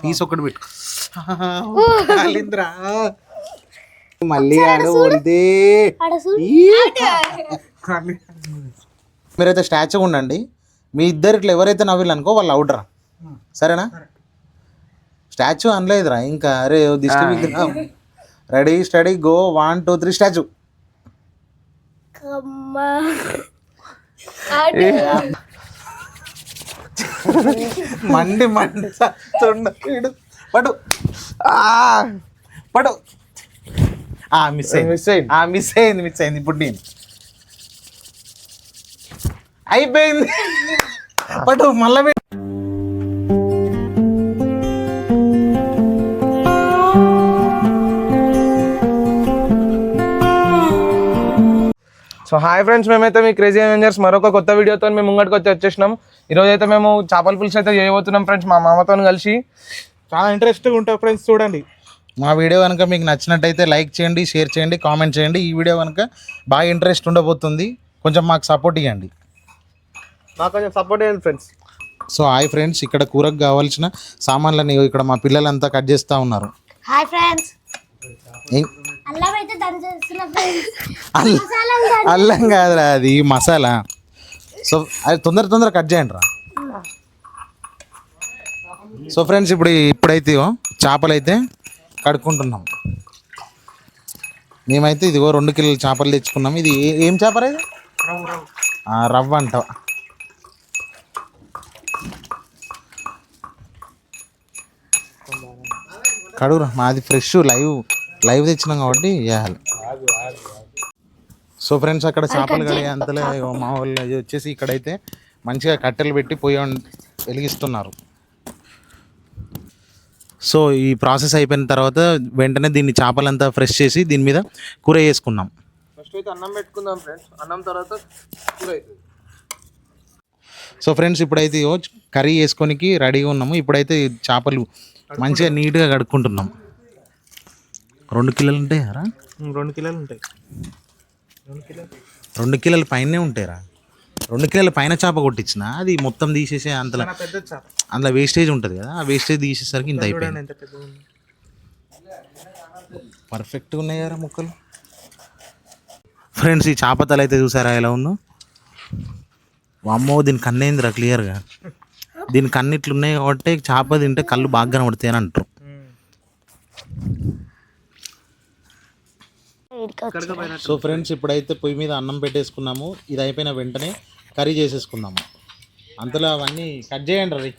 Piece ఒకటి పెట్టు మళ్ళీ ఆడ ఓడితే మీరైతే స్టాచ్యూ ఉండండి. మీ ఇద్దరిట్లో ఎవరైతే నవ్విళ్ళు అనుకో వాళ్ళు అవుట్రా, సరేనా? స్టాచ్యూ అనలేదురా ఇంకా. అరే దిష్టి. Ready steady go 1 2 3 statue. మండి సత్తుండు పడు పడు. మిస్ అయింది. ఇప్పుడు నేను అయిపోయింది. పడు మళ్ళా. సో హాయ్ ఫ్రెండ్స్, మేమైతే మీ క్రేజీ అవెంజర్స్ మరొక కొత్త వీడియోతో మేము ముంగడికి వచ్చేసినాం. ఈరోజు అయితే మేము చేపల పులుసు అయితే చేయబోతున్నాం ఫ్రెండ్స్, మా మామతో కలిసి. చాలా ఇంట్రెస్ట్గా ఉంటుంది ఫ్రెండ్స్, చూడండి. మా వీడియో కనుక మీకు నచ్చినట్టయితే లైక్ చేయండి, షేర్ చేయండి, కామెంట్ చేయండి. ఈ వీడియో కనుక బాగా ఇంట్రెస్ట్ ఉండబోతుంది, కొంచెం మాకు సపోర్ట్ ఇవ్వండి. మాకు కొంచెం సపోర్ట్ ఇవ్వండి ఫ్రెండ్స్. సో హాయ్ ఫ్రెండ్స్, ఇక్కడ కూరకు కావాల్సిన సామాన్లని ఇక్కడ మా పిల్లలంతా కట్ చేస్తూ ఉన్నారు. హాయ్ ఫ్రెండ్స్, అల్లం కాదురా, అది మసాలా. సో అది తొందర కట్ చేయండి రా. సో ఫ్రెండ్స్, ఇప్పుడైతే చేపలు అయితే కడుక్కుంటున్నాం. మేమైతే ఇదిగో 2 కిలోల చేపలు తెచ్చుకున్నాం. ఇది ఏం చేపరా? ఇది రవ్వ అంట. కడుగురా, మాది ఫ్రెష్ లైవ్ తెచ్చినాం కాబట్టి చేయాలి. సో ఫ్రెండ్స్, అక్కడ చేపలు కడిగే అంతలో మా వాళ్ళు వచ్చేసి ఇక్కడైతే మంచిగా కట్టెలు పెట్టి పొయ్యి వెలిగిస్తున్నారు. సో ఈ ప్రాసెస్ అయిపోయిన తర్వాత వెంటనే దీన్ని చేపలంతా ఫ్రెష్ చేసి దీని మీద కూర చేసుకున్నాం. ఫస్ట్ అయితే అన్నం పెట్టుకుందాం ఫ్రెండ్స్, అన్నం తర్వాత కూర అవుతుంది. సో ఫ్రెండ్స్, ఇప్పుడైతే కర్రీ వేసుకొనికి రెడీగా ఉన్నాము. ఇప్పుడైతే చేపలు మంచిగా నీట్గా కడుక్కుంటున్నాం. 2 కిలోలు ఉంటాయారా? 2 కిలోలు ఉంటాయి. 2 కిలోల పైనే ఉంటాయిరా. 2 కిలోల పైన చేప కొట్టించిన అది మొత్తం తీసేసే అందులో వేస్టేజ్ ఉంటుంది కదా, ఆ వేస్టేజ్ తీసేసరికి ఇంత అయిపోయింది. పర్ఫెక్ట్గా ఉన్నాయి కదా ముక్కలు. ఫ్రెండ్స్, ఈ చేప తల అయితే చూసారా ఎలా ఉందో? అమ్మో, దీని కన్నేందిరా క్లియర్గా. దీని కన్నిట్లు ఉన్నాయి కాబట్టి చేప తింటే కళ్ళు బాగా కనబడతాయి అని అంటారు. సో ఫ్రెండ్స్, ఇప్పుడైతే పొయ్యి మీద అన్నం పెట్టేసుకున్నాము. ఇది అయిపోయిన వెంటనే కర్రీ చేసేసుకుందాము. అంతలో అవన్నీ కట్ చేయండి రవి.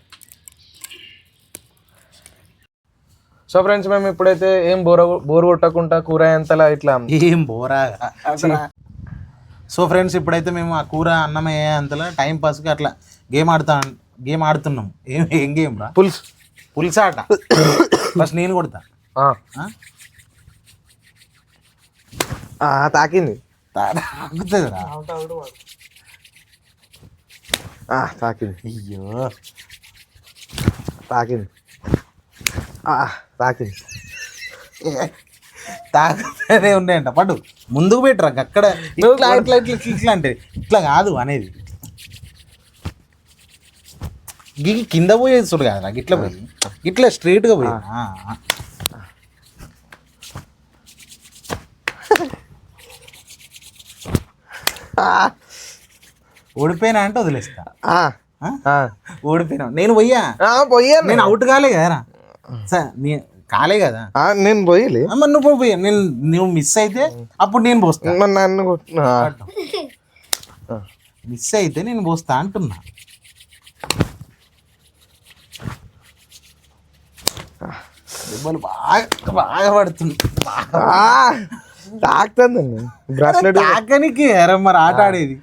సో ఫ్రెండ్స్, మేము ఇప్పుడైతే ఏం బోర్ కొట్టకుండా కూర అంతలా ఇట్లా ఏం బోరా. సో ఫ్రెండ్స్, ఇప్పుడైతే మేము ఆ కూర అన్నం అంతలా టైం పాస్కి అట్లా గేమ్ ఆడుతున్నాం. ఏం గేమ్ రా? పులుసాట. ఫస్ట్ నేను కొడతా. తాకింది. తాకింది. అయ్యో, తాకింది. తాకుతూనే ఉన్నాయంట. పడు ముందుకు పెట్టరా. అక్కడ ఇట్లా అంటే ఇట్లా కాదు అనేది. కింద పోయేది చూడు కదా, నాకు ఇట్లా పోయి ఇట్లా స్ట్రైట్గా పోయి. ఓడిపోయినా అంటే వదిలేస్తా. ఓడిపోయినా నేను పోయా. నేను అవుట్ కాలే కదరా. కాలే కదా, నేను పోయలే. నువ్వు పోయా. నువ్వు మిస్ అయితే అప్పుడు నేను పోస్తా. నన్ను మిస్ అయితే నేను పోస్తా అంటున్నా. దెబ్బలు బాగా పడుతుంది. తాకుతుందండి బ్రాస్లెట్ తాకనికి మరి ఆట ఆడేది.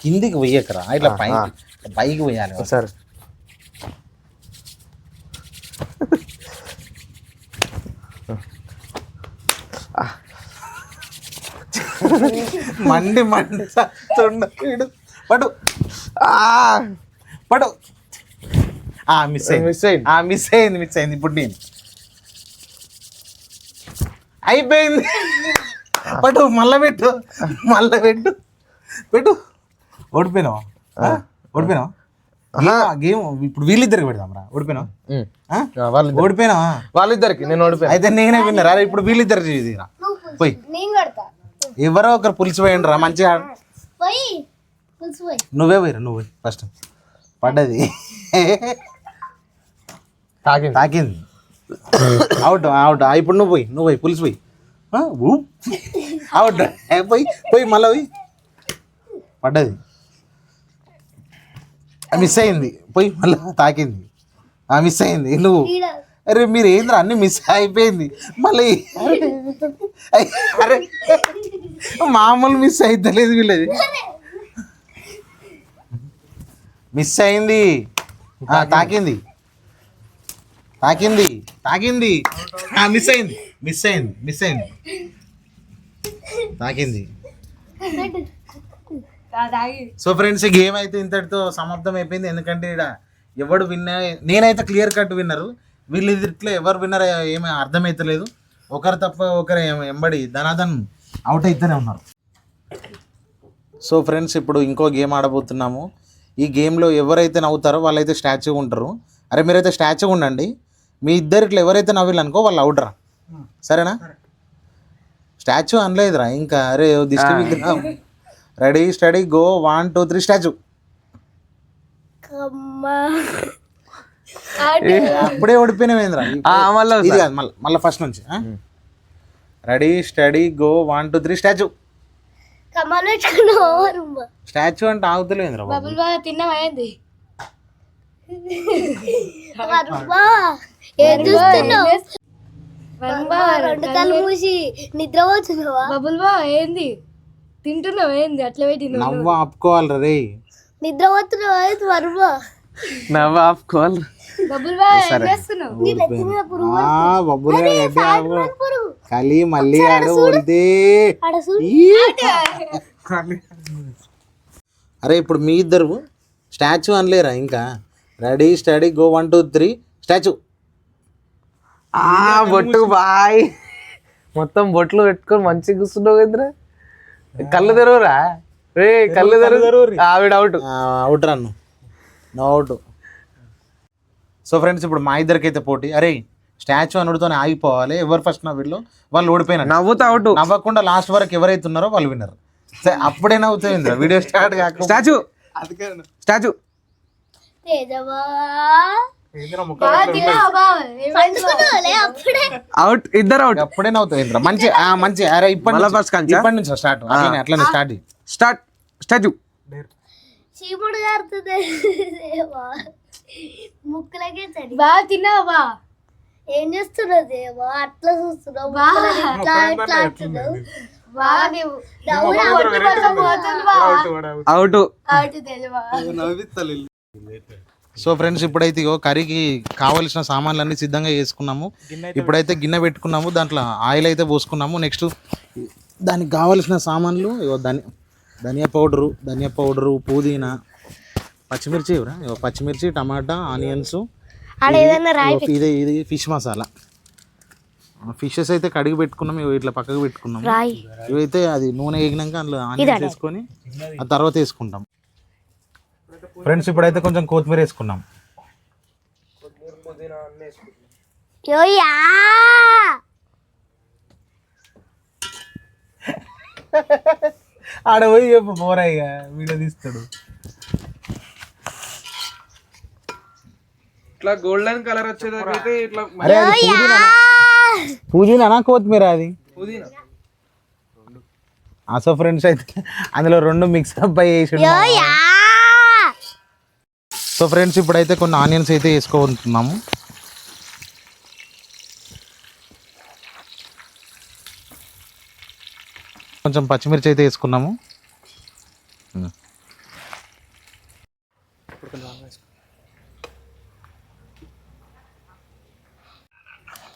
కిందికి పోయకరా, ఇట్లా పైకి పోయాలి. సరే, మండి పడు పడు. మిస్ అయింది. ఇప్పుడు నేను అయిపోయింది. పట్టు మళ్ళా పెట్టు. ఓడిపోయినావా? గేమ్ ఇప్పుడు వీళ్ళిద్దరికి పెడదాం రా. ఓడిపోయినా ఓడిపోయినా వాళ్ళిద్దరికి నేను ఓడిపోయాను. అయితే నేనే విన్నరా. ఇప్పుడు వీళ్ళిద్దరు చేదిరా పోయి ఎవరో ఒకరు పులిసి పోయండి రా మంచిగా. నువ్వే పోయిరా నువ్వు ఫస్ట్. పడ్డది తాకింది అవుట్ అవుట్. ఇప్పుడు నువ్వు పోయి పులిసి పోయి అవుట్ పోయి మళ్ళీ పోయి పడ్డది. మిస్ అయింది పోయి మళ్ళీ తాకింది. మిస్ అయింది నువ్వు. అరే మీరు ఏంద్రా అన్ని మిస్ అయిపోయింది మళ్ళీ. అరే మామూలు మిస్ అయితలేదు వీళ్ళది. మిస్ అయింది. తాకింది తాకింది తాకింది మిస్ అయింది మిస్ అయింది మిస్ అయింది తాకింది. సో ఫ్రెండ్స్ ఈ గేమ్ అయితే ఇంతటితో సమాప్తం అయిపోయింది. ఎందుకంటే ఇక్కడ ఎవడు విన్నర్, నేనైతే క్లియర్ కట్ విన్నరు. వీళ్ళిద్దరిలో ఎవరు విన్నర్ ఏమీ అర్థమవుతలేదు. ఒకరు తప్ప ఒకరు ఎంబడి ధనాధన్ అవుట్ అయితేనే ఉన్నారు. సో ఫ్రెండ్స్ ఇప్పుడు ఇంకో గేమ్ ఆడబోతున్నాము. ఈ గేమ్లో ఎవరైతే నవ్వుతారో వాళ్ళైతే స్టాచ్యూ ఉంటారు. అరే మీరైతే స్టాచ్యూ ఉండండి. మీ ఇద్దరిట్లో ఎవరైతే నవ్విల్లనుకో వాళ్ళు అవుట్రా. సరేనా? స్టాచ్యూ అనలేదురా ఇంకా. అరే దిష్టి విగ్రహం. Ready steady go 1 2 3 statue. అప్పుడే ఓడిపోయినవేంద్రా. ఇది కాదు మళ్ళీ ఫస్ట్ నుంచి. Ready steady go 1 2 3 statue. Statue అంటే ఆగుతలేదురా. తిన్నమైంది నిద్రపోతున్నావా? బబుల్ బా ఏంది తింటున్నావు? ఏంది అట్లా పెట్టి నవ్వు ఆపుకోవాలి రే. నిద్రపోతున్నావా? నవ్వు ఆపుకోవాలి. బబుల్ బా ఏం చేస్తున్నావు? కలి మళ్ళీ ఆడ ఓడితే. అరే ఇప్పుడు మీ ఇద్దరు స్టాచ్యూ అనలేరా ఇంకా. Ready steady go 1 2 3 statue. బొట్టు బాయ్ మొత్తం బొట్లు పెట్టుకొని మంచిగా కూర్చున్నావు కదరా. కళ్ళు తెరవరా రే, కళ్ళు తెరవు. ఆవిడ out. Out run no out. So friends ఇప్పుడు మా ఇద్దరికి అయితే పోటీ. అరే స్టాచ్యూ అనుడితోనే ఆగిపోవాలి. ఎవరు ఫస్ట్ నవ్విల్లో వాళ్ళు ఓడిపోయినారు. నవ్వుతా అవుట్. నవ్వకుండా లాస్ట్ వరకు ఎవరైతే ఉన్నారో వాళ్ళు విన్నారు. అప్పుడే నవ్వుతాయింద్ర వీడియో స్టార్ట్ కాక. Statue statue out. ఇద్దరు అవుట్. అప్పుడే నవ్వుతాయింద్ర. మంచి మంచి. అరే ఇప్పటి నుంచి స్టార్ట్. అట్లనే స్టార్ట్ స్టార్ట్ స్టాచ్యూ. చీముడు గారుతుంది ముక్కులకే చడి. బాగా తిన్నావా? ఏం చేస్తున్నావు దేవా? అట్లా చూస్తున్నావు అవుట్. సో ఫ్రెండ్స్ ఇప్పుడైతే ఇగో కర్రీకి కావలసిన సామాన్లన్నీ సిద్ధంగా చేసుకున్నాము. ఇప్పుడైతే గిన్నె పెట్టుకున్నాము. దాంట్లో ఆయిల్ అయితే పోసుకున్నాము. నెక్స్ట్ దానికి కావలసిన సామాన్లు ఇగో ధనియా పౌడరు పుదీనా పచ్చిమిర్చి ఇగో పచ్చిమిర్చి టమాటా ఆనియన్స్. ఇది ఫిష్ మసాలా. ఫిషెస్ అయితే కడిగి పెట్టుకున్నాం. ఇవి ఇట్లా పక్కకు పెట్టుకున్నాం. ఇవైతే అది నూనె వేగినాక అందులో ఆనియన్స్ వేసుకొని ఆ తర్వాత వేసుకుంటాం. ఫ్రెండ్స్ ఇప్పుడైతే కొంచెం కొత్తిమీర వేసుకున్నాం. ఆడ పోయి చెప్పు పోరాయిగా వీడియో తీస్తాడు. ఇట్లా గోల్డెన్ కలర్ వచ్చేదాకైతే ఇట్లా. అరే పుదీనా కొత్తిమీర అది పుదీనా. సో ఫ్రెండ్స్ అయితే అందులో 2 మిక్స్ అప్ వేసి. సో ఫ్రెండ్స్ ఇప్పుడైతే కొన్ని ఆనియన్స్ అయితే వేసుకోబోతున్నాము. కొంచెం పచ్చిమిర్చి అయితే వేసుకున్నాము.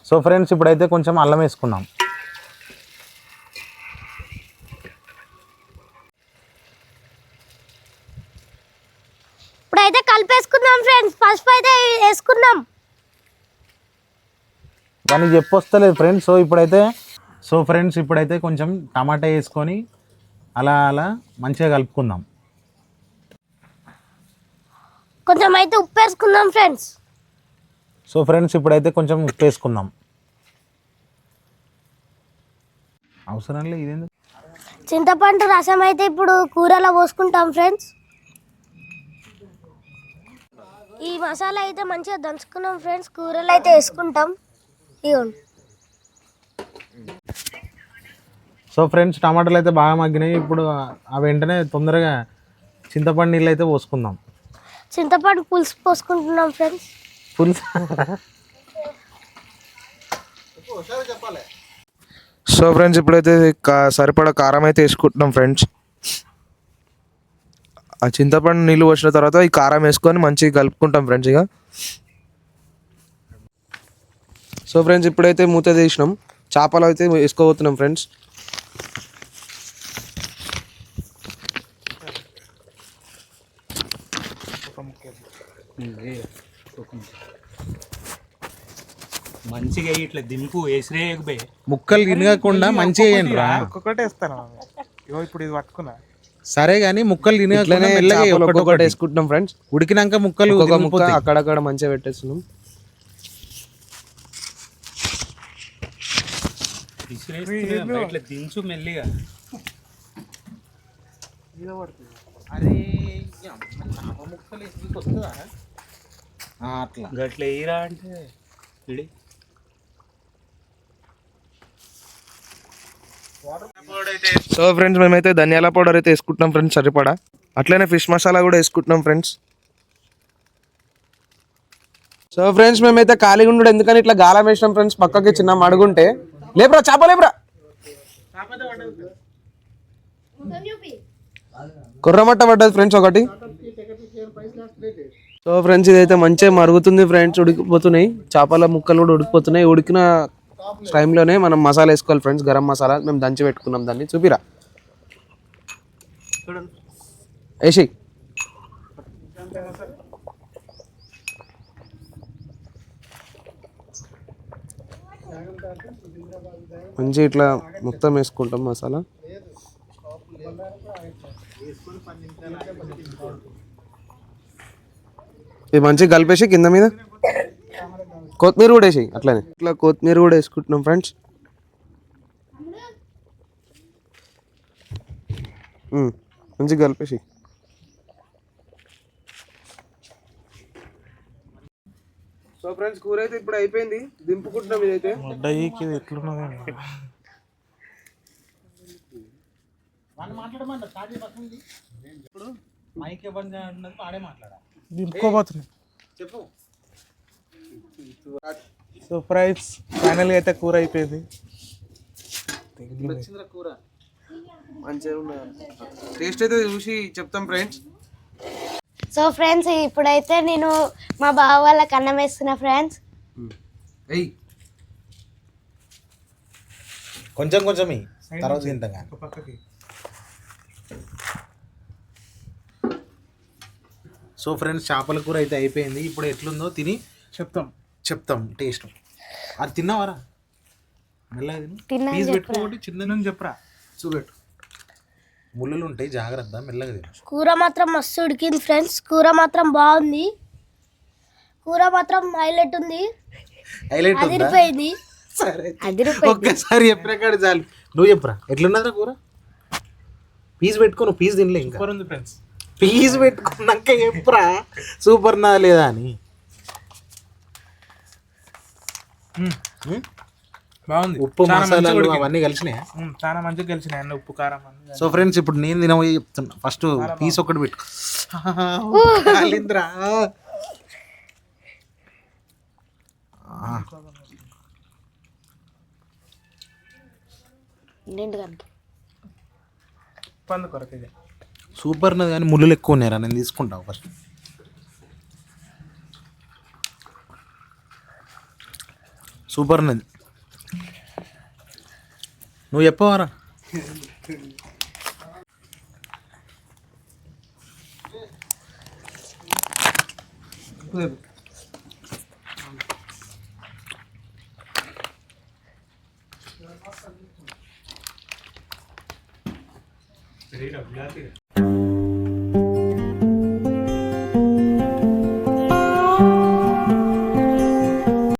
సో ఫ్రెండ్స్ ఇప్పుడైతే కొంచెం అల్లం వేసుకున్నాం. ఇప్పుడైతే కలిపేసుకుందాం ఫ్రెండ్స్. పసుపు అయితే వేసుకుందాం. దానికి చెప్పొస్తలేదు ఫ్రెండ్స్. సో ఫ్రెండ్స్ ఇప్పుడైతే కొంచెం టమాటా వేసుకొని అలా మంచిగా కలుపుకుందాం. కొంచెం అయితే ఉప్పు వేసుకుందాం ఫ్రెండ్స్. సో ఫ్రెండ్స్ ఇప్పుడైతే కొంచెం ఉప్పు వేసుకుందాం. అవసరం లేదు ఇదేంది. చింతపండు రసం అయితే ఇప్పుడు కూరలో పోసుకుంటాం ఫ్రెండ్స్. ఈ మసాలా అయితే మంచిగా దంచుకున్నాం ఫ్రెండ్స్. కూరలో అయితే వేసుకుంటాం. ఇవ్వండి. సో ఫ్రెండ్స్ టమాటాలు అయితే బాగా మగ్గినాయి. ఇప్పుడు ఆ వెంటనే తొందరగా చింతపండు నీళ్ళు అయితే పోసుకుందాం. చింతపండు పులుసు పోసుకుంటున్నాం ఫ్రెండ్స్. పులుసు. సో ఫ్రెండ్స్ ఇప్పుడైతే సరిపడా కారం అయితే వేసుకుంటున్నాం ఫ్రెండ్స్. ఆ చింతపండు నీళ్ళు వచ్చిన తర్వాత ఈ కారం వేసుకొని మంచిగా కలుపుకుంటాం ఫ్రెండ్స్. ఇక సో ఫ్రెండ్స్ ఇప్పుడైతే మూత తీసినాం. చేపలు అయితే వేసుకోబోతున్నాం ఫ్రెండ్స్. మంచిగా ఇట్లా దింపు వేసిరేయకపోయి ముక్కలు తినకుండా మంచిగా వేయండి రా. ఒక్కొక్కటి వేస్తాను. ఇగో ఇప్పుడు ఇది పట్టుకున్నా. సరే కానీ ముక్కలు తినకుండా మెల్లగా ఒక్కొక్కటి వేసుకుంటున్నాం ఫ్రెండ్స్. ఉడికినాక ముక్కలు ఒక్కొక్క ముక్క అక్కడక్కడ మంచిగా పెట్టేస్తున్నాం. విసిరేస్తున్నా ఇట్లా దించు మెల్లిగా. అరే ముక్కలు వస్తుందా అట్లా గట్ల వేయరా అంటే ఇడి సో ఫ్రెండ్స్ మేమైతే ధనియాల పౌడర్ అయితే వేసుకుంటున్నాం ఫ్రెండ్స్ సరిపడా. అట్లనే ఫిష్ మసాలా కూడా వేసుకుంటున్నాం ఫ్రెండ్స్. సో ఫ్రెండ్స్ మేమైతే ఖాళీగా ఉండడు ఎందుకని ఇట్లా గాలం వేసినాం ఫ్రెండ్స్. పక్కకి చిన్న మడుగుంటే లేపురా చేప లేపురా. కుర్రమట్ట పడ్డది ఫ్రెండ్స్ ఒకటి. సో ఫ్రెండ్స్ ఇదైతే మంచిగా మరుగుతుంది ఫ్రెండ్స్. ఉడికిపోతున్నాయి చేపల ముక్కలు కూడా ఉడికిపోతున్నాయి. ఉడికిన టైంలోనే మనం మసాలా వేసుకోవాలి ఫ్రెండ్స్. గరం మసాలా మేము దంచి పెట్టుకున్నాం. దాన్ని చూపిరా వేసి. మంచిగా ఇట్లా మొత్తం వేసుకుంటాం మసాలా. ఇది మంచిగా కలిపేసి కింద మీద కొత్తిమీర కూడా వేసి అట్లనే ఇట్లా కొత్తిమీర కూడా వేసుకుంటున్నాం ఫ్రెండ్స్. మంచిగా కలిపేసి సో ఫ్రెండ్స్ కూర అయితే ఇప్పుడు అయిపోయింది. దింపుకుంటున్నాం. ఇదైతే ఎట్లున్నది ఇప్పుడు మైక్ ఇవ్వండి అన్నది ఆడే మాట్లాడాలి. దింపుకోబోతున్నా. చెప్పు. సో ఫ్రైస్ ఫైనల్గా అయితే కూర అయిపోయింది. కూర మంచిగా ఉన్నది. టేస్ట్ అయితే చూసి చెప్తాం ఫ్రెండ్స్. సో ఫ్రెండ్స్ ఇప్పుడైతే నేను మా బావ వాళ్ళకి అన్నం వేస్తున్నా ఫ్రెండ్స్. కొంచెం కొంచెం తర్వాత తింటాం కానీ. పక్కకి సో ఫ్రెండ్స్ చేపల కూర అయితే అయిపోయింది. ఇప్పుడు ఎట్లుందో తిని చెప్తాం టేస్ట్. అది తిన్నావారా? మెల్లగా తిన్నా పీస్ పెట్టుకోటి చిన్న చెప్పరా చూపెట్టు. ముళ్ళులు ఉంటాయి జాగ్రత్త. మెల్లగా తిను. కూర మాత్రం మస్తు ఉడికింది ఫ్రెండ్స్. కూర మాత్రం బాగుంది. కూర మాత్రం హైలైట్ ఉంది. హైలైట్ అదిరిపోయింది. సరే అదిరిపోయింది. ఒక్కసారి చెప్పినా కాదు చాలు. నువ్వు చెప్పరా ఎట్లున్నదా కూర? పీస్ పెట్టుకో. నువ్వు పీస్ తినలే ఇంకా. ఉంది ఫ్రెండ్స్. పీస్ పెట్టుకున్నాక చెప్పురా సూపర్ నా లేదా అని. బాగుంది. ఉప్పు మసాలాలు అవన్నీ కలిసినాయి. చాలా మంచిగా కలిసినాయి అన్న ఉప్పు కారం అన్ని. సో ఫ్రెండ్స్ ఇప్పుడు నేను తినబోయి చెప్తున్నా. ఫస్ట్ పీస్ ఒకటి పెట్టు. కాలింద్రా. పండు కొరకు ఇది సూపర్ ఉన్నది కానీ ముళ్ళు ఎక్కువ ఉన్నారా? నేను తీసుకుంటావు ఫస్ట్. సూపర్ ఉన్నది. నువ్వు చెప్పవారా?